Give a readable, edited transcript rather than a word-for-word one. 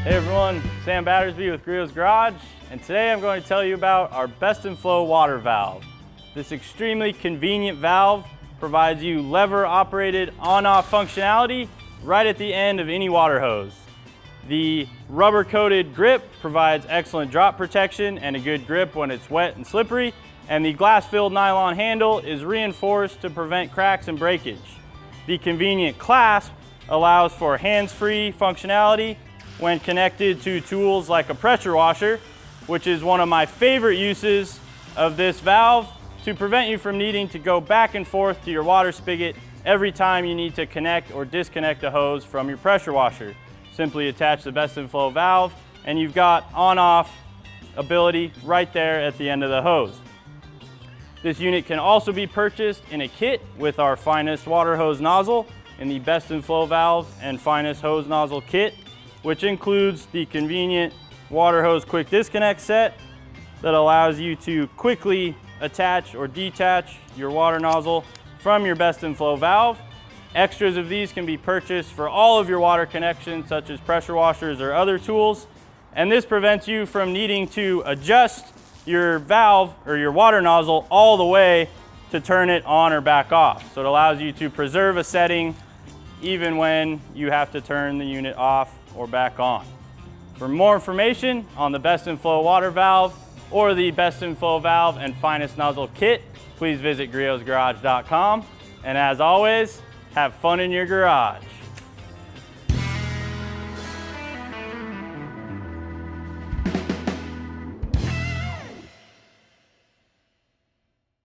Hey everyone, Sam Battersby with Griot's Garage, and today I'm going to tell you about our Best in Flow water valve. This extremely convenient valve provides you lever operated on-off functionality right at the end of any water hose. The rubber coated grip provides excellent drop protection and a good grip when it's wet and slippery, and the glass filled nylon handle is reinforced to prevent cracks and breakage. The convenient clasp allows for hands-free functionality when connected to tools like a pressure washer, which is one of my favorite uses of this valve to prevent you from needing to go back and forth to your water spigot every time you need to connect or disconnect a hose from your pressure washer. Simply attach the Best in Flow valve and you've got on-off ability right there at the end of the hose. This unit can also be purchased in a kit with our Finest water hose nozzle in the Best in Flow valve and Finest hose nozzle kit, which includes the convenient water hose quick disconnect set that allows you to quickly attach or detach your water nozzle from your Best in Flow valve. Extras of these can be purchased for all of your water connections, such as pressure washers or other tools, and this prevents you from needing to adjust your valve or your water nozzle all the way to turn it on or back off. So it allows you to preserve a setting even when you have to turn the unit off or back on. For more information on the Best in Flow water valve or the Best in Flow valve and Finest nozzle kit, please visit griotsgarage.com. And as always, have fun in your garage.